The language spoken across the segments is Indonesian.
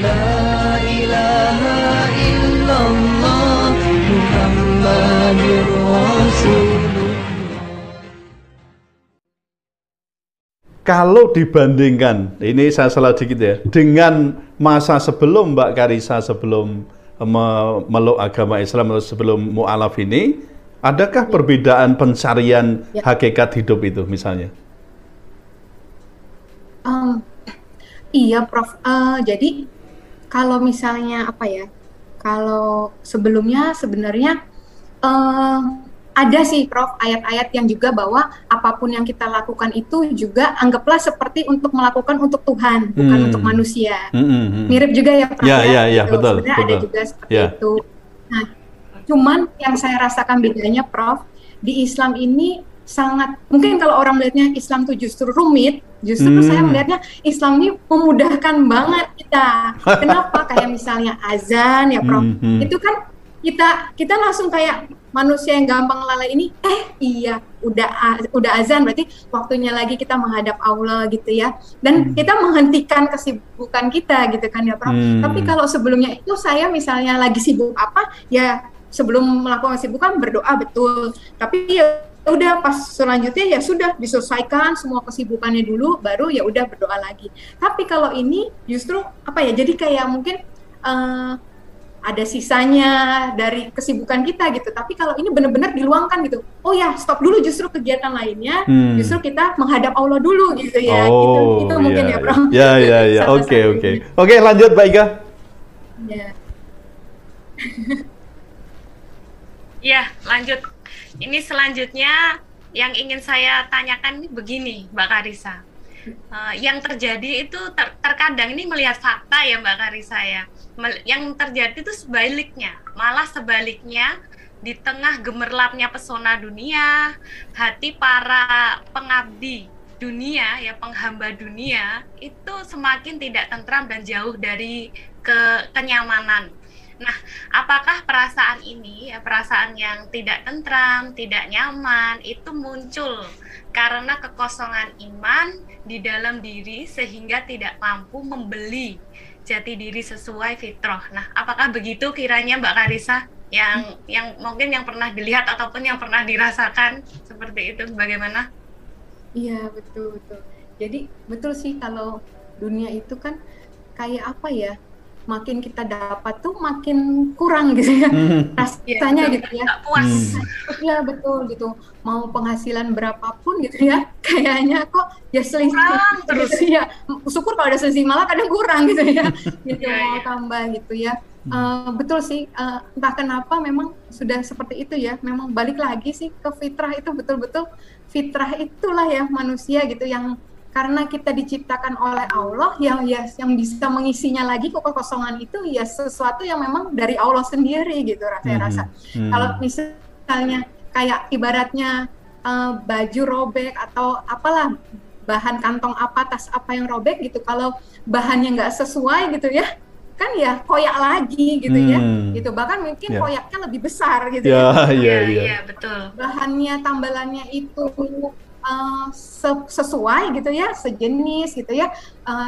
La ilaha illallah Muhammadur Rasulullah. Kalau dibandingkan, ini saya salah dikit ya, dengan masa sebelum Mbak Karissa, sebelum memeluk agama Islam atau sebelum mu'alaf ini, adakah perbedaan pencarian hakikat hidup itu misalnya? Iya, Prof. Jadi kalau misalnya apa ya? Kalau sebelumnya sebenarnya ada sih, Prof, ayat-ayat yang juga bahwa apapun yang kita lakukan itu juga anggaplah seperti untuk melakukan untuk Tuhan, bukan untuk manusia. Mirip juga ya, Prof. Ya, gitu. betul. Sebenarnya betul. ada juga seperti itu. Nah, cuman yang saya rasakan bedanya, Prof, di Islam ini sangat, mungkin kalau orang melihatnya Islam itu justru rumit, justru saya melihatnya Islam ini memudahkan banget kita. Kenapa? Kayak misalnya azan ya, Prof. Itu kan kita langsung kayak manusia yang gampang lalai ini, iya udah azan berarti waktunya lagi kita menghadap Allah gitu ya, dan kita menghentikan kesibukan kita gitu kan ya, Prof. Tapi kalau sebelumnya itu saya misalnya lagi sibuk apa ya, sebelum melakukan kesibukan berdoa betul, tapi ya udah pas selanjutnya ya sudah diselesaikan semua kesibukannya dulu, baru ya udah berdoa lagi. Tapi kalau ini justru apa ya, jadi kayak mungkin ada sisanya dari kesibukan kita gitu, tapi kalau ini benar-benar diluangkan gitu, oh ya stop dulu justru kegiatan lainnya, justru kita menghadap Allah dulu gitu ya, itu mungkin ya, Bro. Ya, oke, lanjut Mbak Ika. Ya, lanjut. Ini selanjutnya yang ingin saya tanyakan ini begini, Mbak Karissa. Yang terjadi itu terkadang ini melihat fakta ya Mbak Karissa ya. Yang terjadi itu sebaliknya, malah sebaliknya, di tengah gemerlapnya pesona dunia, hati para pengabdi dunia ya, penghamba dunia itu semakin tidak tentram dan jauh dari kenyamanan. Nah, apakah perasaan ini, ya, perasaan yang tidak tentram, tidak nyaman, itu muncul karena kekosongan iman di dalam diri sehingga tidak mampu membeli jati diri sesuai fitrah. Nah, apakah begitu kiranya Mbak Karissa, yang mungkin yang pernah dilihat ataupun yang pernah dirasakan seperti itu, bagaimana? Iya, betul. Jadi betul sih, kalau dunia itu kan kayak apa ya, makin kita dapat tuh makin kurang gitu ya, rasanya gitu ya. Nggak puas. Iya, betul gitu. Mau penghasilan berapapun gitu ya, kayaknya kok ya selisih terus ya. Syukur kalau ada selisih, malah kadang kurang gitu ya. Gitu mau tambah gitu ya. Betul sih, entah kenapa memang sudah seperti itu ya. Memang balik lagi sih ke fitrah itu, betul-betul fitrah itulah ya manusia gitu, yang karena kita diciptakan oleh Allah yang bisa mengisinya lagi kekosongan itu ya sesuatu yang memang dari Allah sendiri gitu, saya rasa. Kalau misalnya kayak ibaratnya baju robek atau apalah, bahan kantong apa, tas apa yang robek gitu, kalau bahannya nggak sesuai gitu ya, kan ya koyak lagi gitu ya, gitu. Bahkan mungkin koyaknya lebih besar gitu Iya, betul. Bahannya, tambalannya itu sesuai gitu ya, sejenis gitu ya,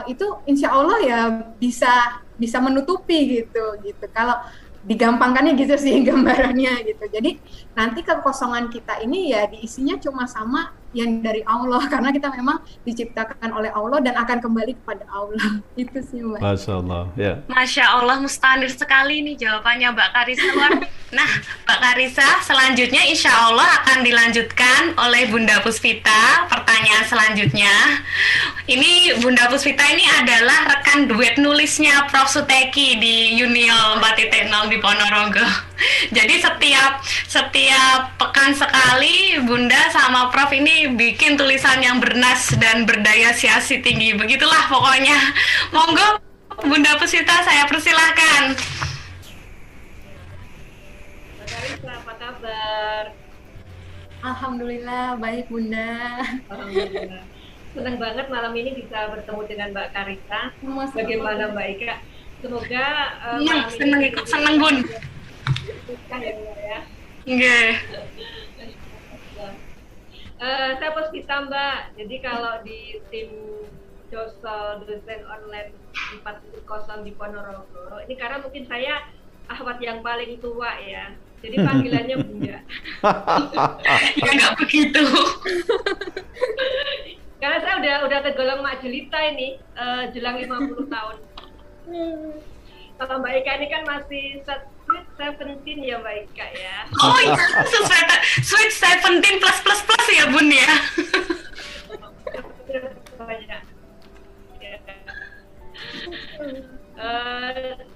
itu insya Allah ya bisa menutupi gitu. Kalau digampangkannya gitu sih gambarannya gitu. Jadi nanti kekosongan kita ini ya diisinya cuma sama yang dari Allah, karena kita memang diciptakan oleh Allah dan akan kembali kepada Allah. Itu sih, Mbak. Masya Allah, ya. Masya Allah, mustanir sekali nih jawabannya Mbak Karissa. Nah, Mbak Karissa, selanjutnya insya Allah akan dilanjutkan oleh Bunda Puspita. Pertanyaan selanjutnya, ini Bunda Puspita ini adalah rekan duet nulisnya Prof. Suteki di Uniol 4.0 di Ponorogo. Jadi setiap pekan sekali Bunda sama Prof ini bikin tulisan yang bernas dan berdaya siasi tinggi. Begitulah pokoknya. Monggo Bunda Puspita, saya persilahkan. Mbak Karissa, apa kabar? Alhamdulillah baik, Bunda. Alhamdulillah. Senang banget malam ini bisa bertemu dengan Mbak Karissa. Bagaimana Mbak Ika? Semoga senang Bun. Ya. Saya Puspita Mbak. Jadi kalau di tim dosen online 4.0 di Ponorogo. Ini karena mungkin saya ahwat yang paling tua ya, jadi panggilannya Bunda. Ya nggak begitu. Karena saya udah tergolong mak jelita ini, jelang 50 tahun. Kalau Mbak Ika ini kan masih sweet 17 ya Mbak Ika ya. Oh iya, sweet 17 plus plus plus ya Bun ya. Banyak.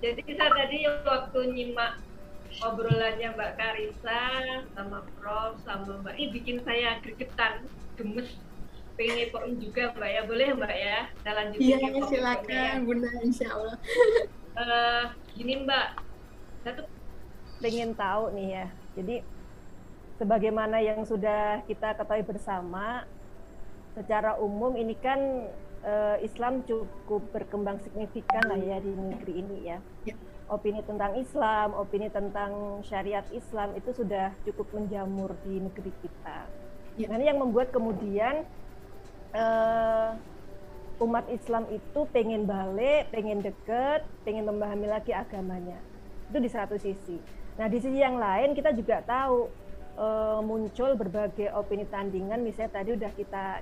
Jadi saya tadi waktu nyimak obrolannya Mbak Karissa sama Prof sama Mbak, ini bikin saya gregetan, gemes, pengen ngepoin juga Mbak ya, boleh Mbak ya? Kita lanjutin. Iya, silakan Bunda, insya Allah. Gini Mbak, saya tuh pengen tahu nih ya, jadi sebagaimana yang sudah kita ketahui bersama, secara umum ini kan Islam cukup berkembang signifikan lah ya di negeri ini ya. Opini tentang Islam, opini tentang syariat Islam itu sudah cukup menjamur di negeri kita. Nah, ini yang membuat kemudian umat Islam itu pengen balik, pengen deket, pengen memahami lagi agamanya. Itu di satu sisi. Nah, di sisi yang lain kita juga tahu muncul berbagai opini tandingan, misalnya tadi udah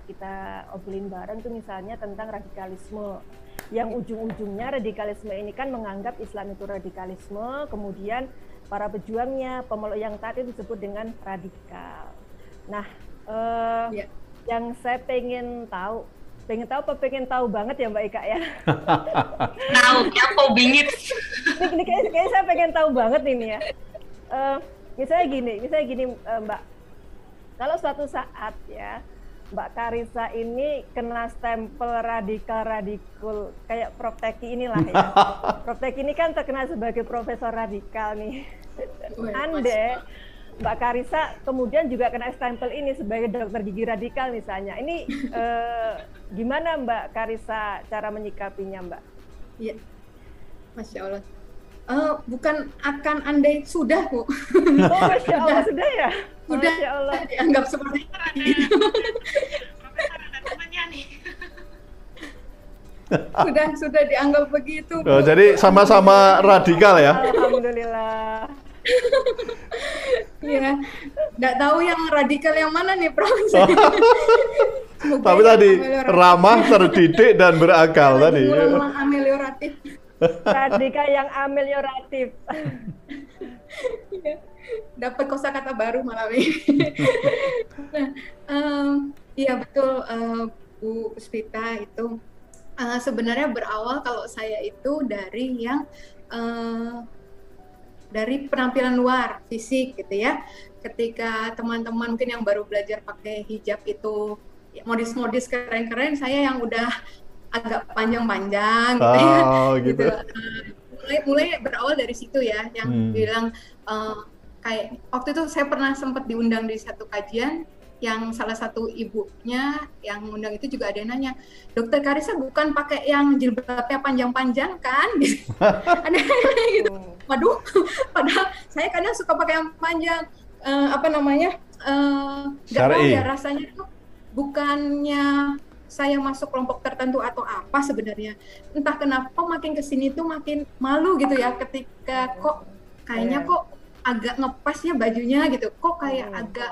kita obrolin bareng tuh misalnya tentang radikalisme, yang ujung-ujungnya radikalisme ini kan menganggap Islam itu radikalisme, kemudian para pejuangnya, pemeluk yang taat itu disebut dengan radikal. Nah, yang saya pengen tahu apa pengen tahu banget ya Mbak Ika ya? Tahu, kepo bingit. Ini kayaknya saya pengen tahu banget ini ya. Misalnya gini Mbak, kalau suatu saat ya Mbak Karissa ini kena stempel radikal kayak Prof Teki inilah ya. Prof Teki ini kan terkenal sebagai profesor radikal nih. Ande Mbak Karissa kemudian juga kena stempel ini sebagai dokter gigi radikal misalnya. Ini gimana Mbak Karissa cara menyikapinya Mbak? Iya, Masya Allah. Bukan akan andai sudah Bu. Oh, Masya Allah, sudah ya? Sudah, Masya Allah. dianggap seperti itu. Profesor ada temannya nih. Sudah dianggap begitu. Oh, jadi sama-sama radikal ya? Alhamdulillah. Iya, nggak tahu yang radikal yang mana nih Prof. Tapi tadi ramah, terdidik, dan berakal tadi. Ulang-ulang amelioratif. Radikal yang amelioratif. Dapat kosakata baru malam ini. Iya betul Bu Spita itu sebenarnya berawal kalau saya itu dari yang dari penampilan luar fisik gitu ya. Ketika teman-teman mungkin yang baru belajar pakai hijab itu modis-modis keren-keren, saya yang udah agak panjang-panjang gitu ya. Gitu. Mulai berawal dari situ ya, yang bilang kayak waktu itu saya pernah sempat diundang di satu kajian yang salah satu ibunya yang undang itu juga ada yang nanya, Dokter Karissa bukan pakai yang jilbabnya panjang-panjang kan? Gitu. Ada gitu. Waduh, padahal saya kadang suka pakai yang panjang. Nggak tahu ya rasanya tuh bukannya saya masuk kelompok tertentu atau apa sebenarnya. Entah kenapa makin kesini tuh makin malu gitu ya ketika kok kayaknya kok agak ngepas ya bajunya gitu. Kok kayak agak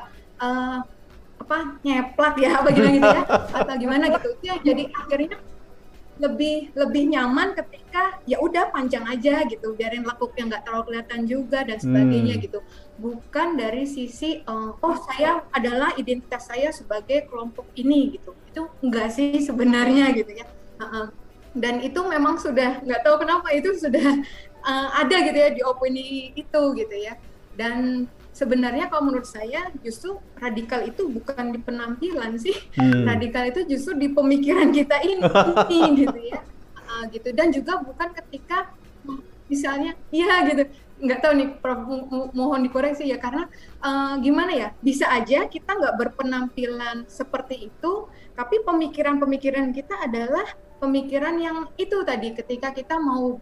nyeplak ya bagaimana gitu ya atau gimana gitu. Ya jadi akhirnya lebih nyaman ketika ya udah panjang aja gitu, biarin lekuknya nggak terlalu kelihatan juga dan sebagainya gitu. Bukan dari sisi saya adalah identitas saya sebagai kelompok ini gitu. Itu enggak sih sebenarnya gitu ya. Dan itu memang sudah nggak tahu kenapa itu sudah ada gitu ya di opini itu gitu ya. Dan sebenarnya kalau menurut saya justru radikal itu bukan di penampilan sih, radikal itu justru di pemikiran kita ini gitu ya, gitu. Dan juga bukan ketika misalnya, gitu, nggak tahu nih, Prof, mohon dikoreksi ya, karena gimana ya, bisa aja kita nggak berpenampilan seperti itu, tapi pemikiran-pemikiran kita adalah pemikiran yang itu tadi, ketika kita mau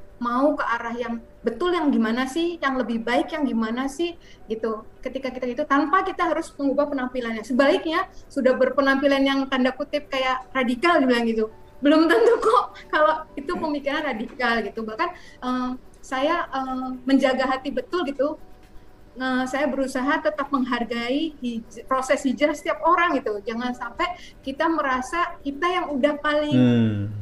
ke arah yang betul yang gimana sih, yang lebih baik yang gimana sih, gitu. Ketika kita itu tanpa kita harus mengubah penampilannya. Sebaliknya sudah berpenampilan yang tanda kutip kayak radikal dibilang gitu, belum tentu kok kalau itu pemikiran radikal gitu. Bahkan saya menjaga hati betul gitu. Saya berusaha tetap menghargai proses hijrah setiap orang gitu. Jangan sampai kita merasa kita yang udah paling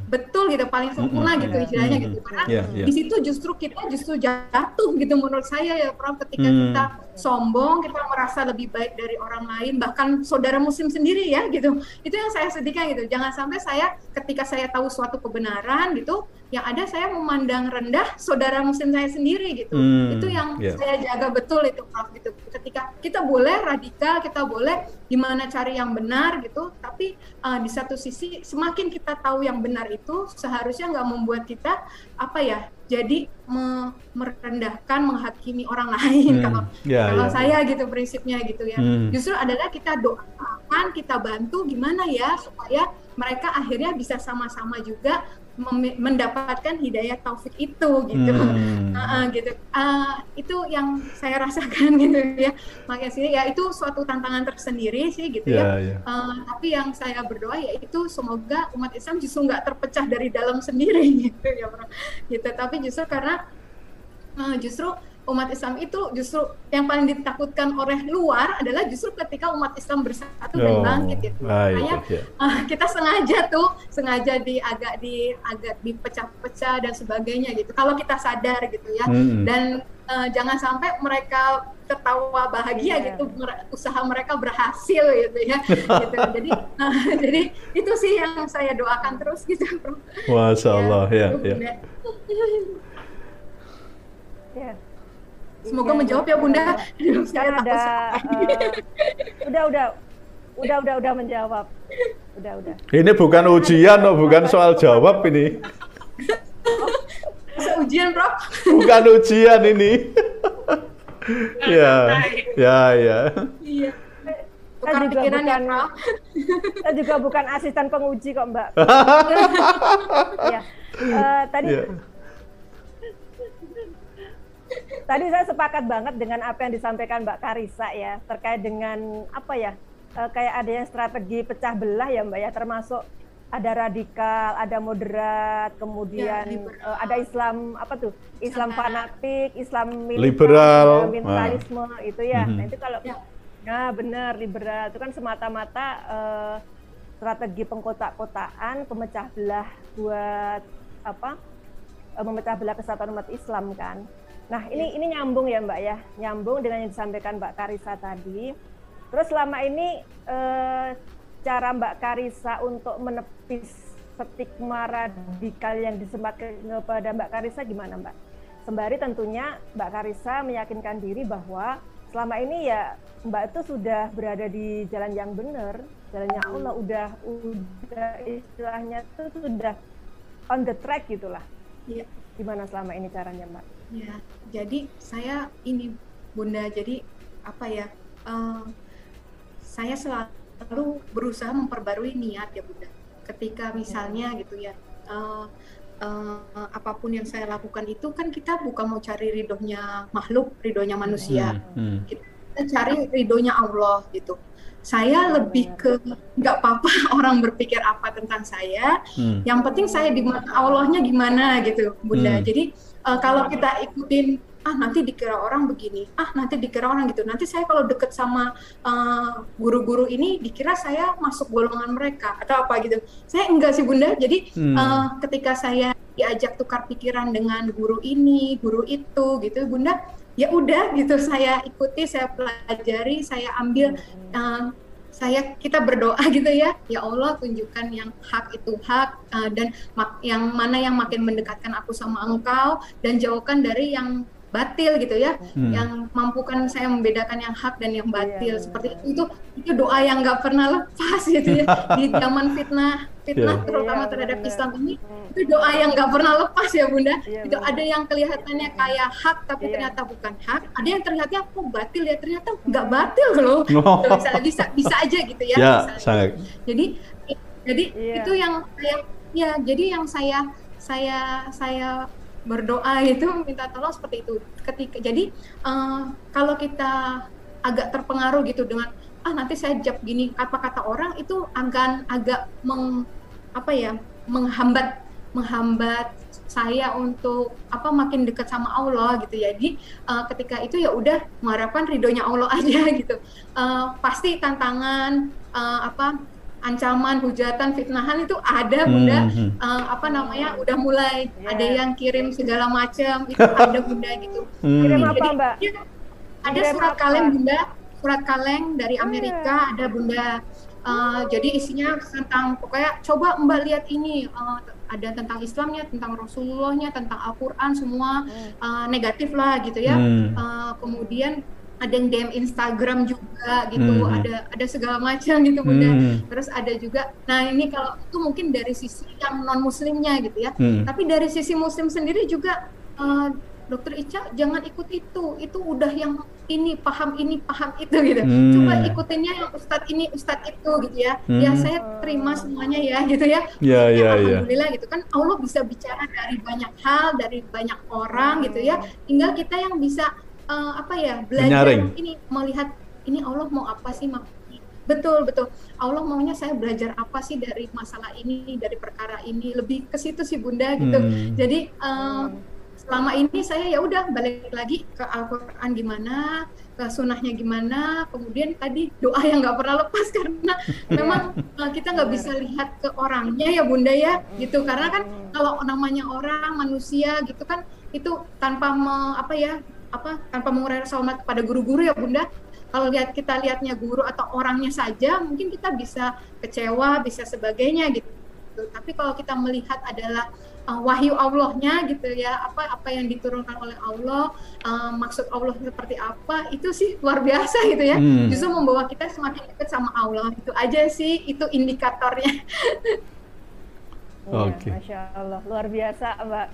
betul gitu, paling sempurna gitu hijrahnya gitu. Karena di situ justru kita jatuh gitu menurut saya ya Prof, ketika kita sombong, kita merasa lebih baik dari orang lain, bahkan saudara muslim sendiri ya gitu. Itu yang saya sedihkan gitu. Jangan sampai saya ketika saya tahu suatu kebenaran gitu, yang ada saya memandang rendah saudara muslim saya sendiri gitu. Itu yang saya jaga betul itu Prof gitu. Ketika kita boleh radikal, kita boleh gimana cari yang benar gitu, tapi di satu sisi semakin kita tahu yang benar itu seharusnya nggak membuat kita apa ya, jadi merendahkan, menghakimi orang lain. Kalau saya gitu prinsipnya gitu ya. Justru adalah kita doakan, kita bantu gimana ya supaya mereka akhirnya bisa sama-sama juga mendapatkan hidayah taufik itu gitu. Gitu. Itu yang saya rasakan gitu ya. Makanya sih ya itu suatu tantangan tersendiri sih gitu ya. Tapi yang saya berdoa ya itu semoga umat Islam justru nggak terpecah dari dalam sendiri gitu ya Bro. Gitu. Tapi justru karena justru umat Islam itu justru yang paling ditakutkan oleh luar adalah justru ketika umat Islam bersatu dan bangkit gitu. Makanya kita sengaja agak dipecah-pecah dan sebagainya gitu. Kalau kita sadar gitu ya. Dan jangan sampai mereka ketawa bahagia gitu, usaha mereka berhasil gitu ya. Gitu. Jadi itu sih yang saya doakan terus gitu. Masya Allah ya. Semoga menjawab ya Bunda. Saya udah menjawab. Udah. Ini bukan ujian, bukan soal jawab ini. Ujian, Prof. Bukan ujian ini. Ya. Iya. Saya juga bukan asisten penguji kok, Mbak. Tadi saya sepakat banget dengan apa yang disampaikan Mbak Karissa ya, terkait dengan apa ya, kayak ada yang strategi pecah belah ya Mbak ya, termasuk ada radikal, ada moderat, kemudian ada Islam apa tuh, Islam fanatik, Islam liberal, militarisme itu ya. Nah itu kalau benar liberal itu kan semata-mata strategi pengkotak-kotaan, pemecah belah buat apa? Memecah belah kesatuan umat Islam kan. Nah ini nyambung ya Mbak ya, nyambung dengan yang disampaikan Mbak Karissa tadi. Terus selama ini cara Mbak Karissa untuk menepis stigma radikal yang disematkan kepada Mbak Karissa gimana Mbak? Sembari tentunya Mbak Karissa meyakinkan diri bahwa selama ini ya Mbak itu sudah berada di jalan yang benar, jalannya Allah, udah istilahnya itu sudah on the track gitulah. Iya. Gimana selama ini caranya Mbak? Ya, jadi saya ini Bunda, jadi apa ya? Saya selalu berusaha memperbarui niat ya Bunda. Ketika misalnya gitu ya, apapun yang saya lakukan itu kan kita bukan mau cari ridhonya makhluk, ridhonya manusia. Kita cari ridhonya Allah gitu. Saya lebih ke nggak apa-apa orang berpikir apa tentang saya, yang penting saya di mata Allahnya gimana gitu Bunda. Jadi kalau kita ikutin nanti dikira orang begini, nanti dikira orang gitu, nanti saya kalau deket sama guru-guru ini dikira saya masuk golongan mereka atau apa gitu. Saya enggak sih Bunda. Jadi ketika saya diajak tukar pikiran dengan guru ini, guru itu gitu Bunda, ya udah gitu saya ikuti, saya pelajari, saya ambil, kita berdoa gitu ya Allah tunjukkan yang hak itu hak, dan yang mana yang makin mendekatkan aku sama Engkau, dan jauhkan dari yang batil gitu ya, yang mampukan saya membedakan yang hak dan yang batil. Seperti itu doa yang nggak pernah lepas gitu ya di zaman fitnah terutama terhadap Islam ini. Itu doa yang nggak pernah lepas ya Bunda. Itu ada yang kelihatannya kayak hak tapi ternyata bukan hak, ada yang terlihatnya batil ya ternyata nggak batil loh. Bisa aja gitu ya. Jadi itu yang saya berdoa itu minta tolong seperti itu. Kalau kita agak terpengaruh gitu dengan nanti saya jawab gini, kata-kata orang itu agak menghambat saya untuk makin dekat sama Allah gitu ya. Jadi ketika itu ya udah mengharapkan ridhonya Allah aja gitu. Pasti tantangan ancaman, hujatan, fitnahan itu ada Bunda. Udah mulai ada yang kirim segala macam itu ada Bunda gitu. Kirim apa Jadi, Mbak? ada Kirim surat apa? kaleng Bunda, surat kaleng dari Amerika ada Bunda. Jadi isinya tentang, pokoknya coba Mbak lihat ini, ada tentang Islamnya, tentang Rasulullahnya, tentang Al-Quran, semua negatif lah gitu ya. Kemudian ada yang DM Instagram juga gitu, ada segala macam gitu Bunda. Terus ada juga, nah ini kalau itu mungkin dari sisi yang non muslimnya gitu ya. Tapi dari sisi muslim sendiri juga, Dokter Ica jangan ikut itu udah yang ini paham itu gitu. Coba ikutinnya yang ustadz ini ustadz itu gitu ya. Ya saya terima semuanya ya gitu ya. Alhamdulillah gitu kan, Allah bisa bicara dari banyak hal, dari banyak orang gitu ya. Tinggal kita yang bisa belajar menyaring. Ini, melihat ini Allah mau apa sih maksudnya. Betul. Allah maunya saya belajar apa sih dari masalah ini, dari perkara ini, lebih ke situ sih Bunda gitu. Jadi selama ini saya ya udah balik lagi ke Al-Quran gimana, ke sunnahnya gimana, kemudian tadi doa yang nggak pernah lepas karena memang kita nggak bisa lihat ke orangnya ya Bunda ya gitu, karena kan kalau namanya orang manusia gitu kan itu tanpa tanpa mengurangi rasa hormat kepada guru-guru ya Bunda. Kalau kita lihatnya guru atau orangnya saja mungkin kita bisa kecewa, bisa sebagainya gitu. Tapi kalau kita melihat adalah wahyu Allahnya gitu ya, apa yang diturunkan oleh Allah, maksud Allah seperti apa, itu sih luar biasa gitu ya. Justru membawa kita semakin dekat sama Allah. Itu aja sih, itu indikatornya. Oke. Masya Allah, luar biasa Mbak.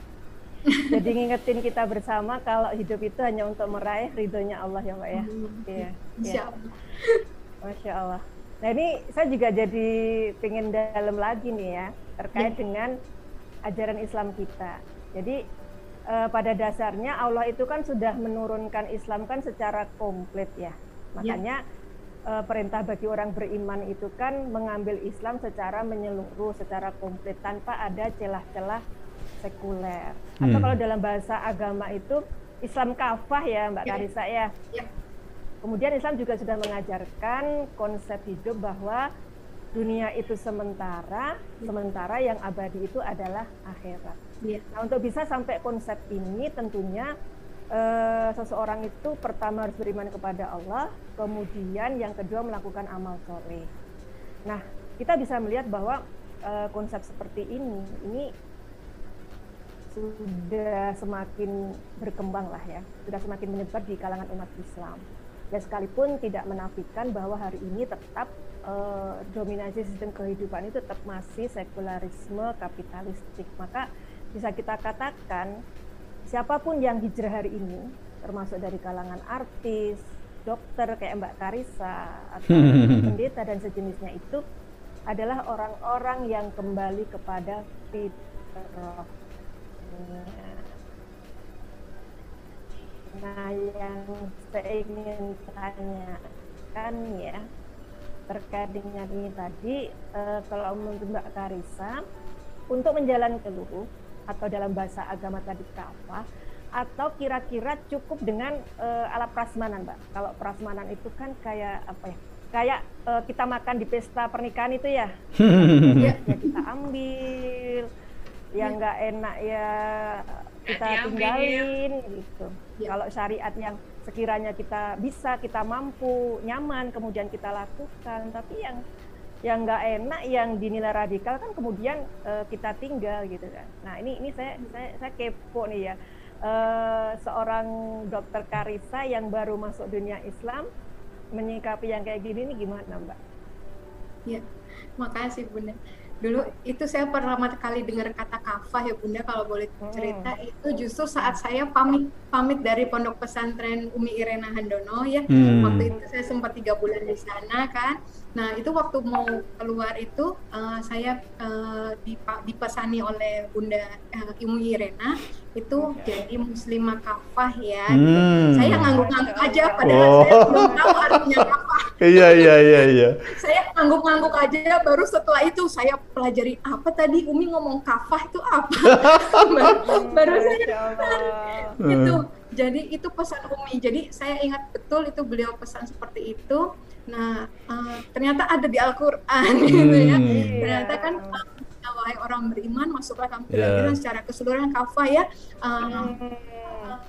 Jadi ngingetin kita bersama kalau hidup itu hanya untuk meraih ridhonya Allah ya Mbak ya. Iya. Insya Allah. Masya Allah. Nah ini saya juga jadi pengen dalam lagi nih ya terkait dengan ajaran Islam kita. Jadi pada dasarnya Allah itu kan sudah menurunkan Islam kan secara komplit ya. Makanya perintah bagi orang beriman itu kan mengambil Islam secara menyeluruh, secara komplit tanpa ada celah-celah sekuler. Atau kalau dalam bahasa agama itu Islam kafah ya Mbak Karissa ya. Kemudian Islam juga sudah mengajarkan konsep hidup bahwa dunia itu sementara yang abadi itu adalah akhirat. Nah untuk bisa sampai konsep ini tentunya seseorang itu pertama harus beriman kepada Allah, kemudian yang kedua melakukan amal soleh. Nah kita bisa melihat bahwa konsep seperti ini sudah semakin berkembang lah ya, sudah semakin menyebar di kalangan umat Islam. Dan sekalipun tidak menafikan bahwa hari ini tetap dominasi sistem kehidupan itu tetap masih sekularisme kapitalistik. Maka bisa kita katakan siapapun yang hijrah hari ini, termasuk dari kalangan artis, dokter kayak Mbak Karissa atau pendeta dan sejenisnya, itu adalah orang-orang yang kembali kepada fitrah. Nah, yang saya ingin tanyakan ya terkait dengan ini tadi, kalau menurut Mbak Karissa, untuk menjalankan luhur atau dalam bahasa agama tadi kafah, atau kira-kira cukup dengan alat prasmanan, Mbak? Kalau prasmanan itu kan kayak apa ya? Kayak kita makan di pesta pernikahan itu ya, ya kita ambil, yang nggak enak ya kita tinggalin gitu. Kalau syariat yang sekiranya kita bisa, kita mampu, nyaman, kemudian kita lakukan. Tapi yang nggak enak, yang dinilai radikal kan kemudian kita tinggal gitu kan. Nah ini saya kepo nih ya, seorang dokter Karissa yang baru masuk dunia Islam menyikapi yang kayak gini nih gimana Mbak? Ya, makasih Bunda. Dulu itu saya pertama kali dengar kata kafah ya Bunda, kalau boleh cerita, itu justru saat saya pamit dari Pondok Pesantren Umi Irena Handono ya. Waktu itu saya sempat 3 bulan di sana kan. Nah itu waktu mau keluar itu saya dipesani oleh Bunda Umi Irena itu jadi muslimah kafah ya. Saya ngangguk-ngangguk aja padahal saya belum tahu artinya kafah. Iya. Saya ngangguk-ngangguk aja, baru setelah itu saya pelajari apa tadi Umi ngomong kafah itu apa. Baru saya Masya Allah. itu. Jadi itu pesan Umi. Jadi saya ingat betul itu beliau pesan seperti itu. Nah, ternyata ada di Al-Qur'an gitu ya. Ternyata kan wahai orang beriman masuklah kamu ke dalam secara keseluruhan kafah ya.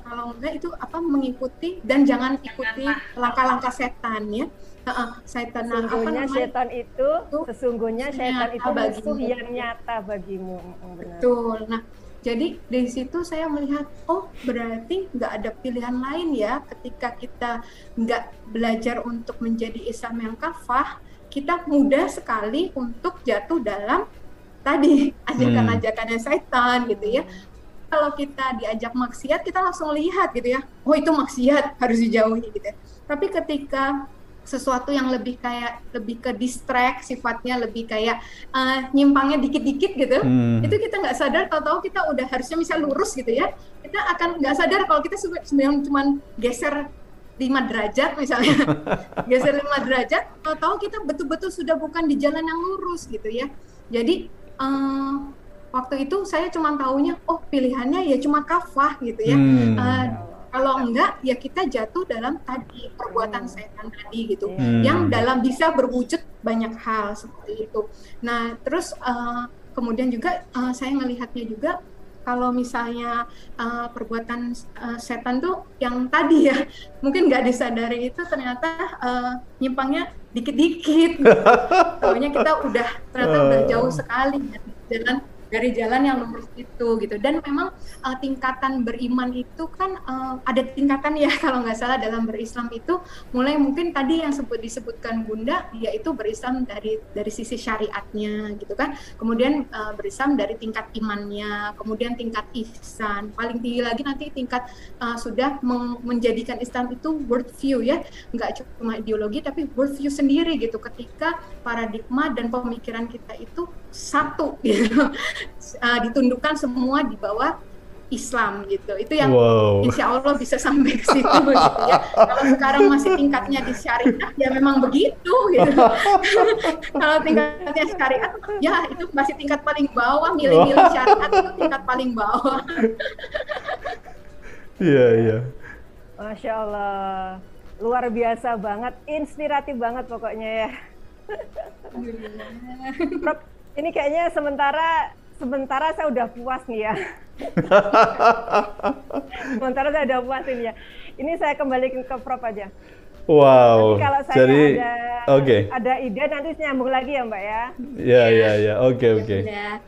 Kalau enggak itu apa mengikuti dan jangan ikuti langkah-langkah setan ya. Setan sesungguhnya setan itu musuh yang nyata bagimu. Benar. Betul. Nah, jadi dari situ saya melihat, oh berarti nggak ada pilihan lain ya ketika kita nggak belajar untuk menjadi Islam yang kafah, kita mudah sekali untuk jatuh dalam tadi ajakan-ajakannya setan gitu ya. Kalau kita diajak maksiat, kita langsung lihat gitu ya, oh itu maksiat harus dijauhi gitu ya. Tapi ketika sesuatu yang lebih ke distract sifatnya, lebih kayak nyimpangnya dikit-dikit gitu, itu kita nggak sadar, tahu-tahu kita udah harusnya misal lurus gitu ya, kita akan nggak sadar kalau kita sebenarnya cuma geser 5 derajat misalnya, geser 5 derajat, tahu-tahu kita betul-betul sudah bukan di jalan yang lurus gitu ya. Jadi waktu itu saya cuma taunya, oh pilihannya ya cuma kafah gitu ya. Kalau enggak ya kita jatuh dalam tadi perbuatan setan tadi gitu, yang dalam bisa berwujud banyak hal seperti itu. Nah terus kemudian juga saya ngelihatnya juga kalau misalnya perbuatan setan tuh yang tadi ya mungkin nggak disadari itu ternyata nyimpangnya dikit-dikit gitu. Taunya kita ternyata udah jauh sekali dari jalan yang lurus itu gitu. Dan memang tingkatan beriman itu kan ada tingkatan ya kalau nggak salah dalam berislam itu, mulai mungkin tadi yang disebutkan Bunda yaitu berislam dari sisi syariatnya gitu kan, kemudian berislam dari tingkat imannya, kemudian tingkat ihsan, paling tinggi lagi nanti tingkat sudah menjadikan Islam itu worldview ya, nggak cuma ideologi tapi worldview sendiri gitu, ketika paradigma dan pemikiran kita itu satu gitu. Ditundukkan semua di bawah Islam gitu. Itu yang insya Allah bisa sampai ke situ gitu ya. Kalau sekarang masih tingkatnya di syariat ya memang begitu gitu. Kalau tingkatnya syariat ya itu masih tingkat paling bawah, milih-milih syariat itu tingkat paling bawah. Iya. Masya Allah, luar biasa banget, inspiratif banget pokoknya ya. Prof, ini kayaknya sementara saya udah puas nih ya. Sementara saya udah puas ini ya. Ini saya kembalikan ke Prof aja. Wow. Nanti kalau saya ada ide nanti nyambung lagi ya Mbak ya. Iya. Oke. Ya.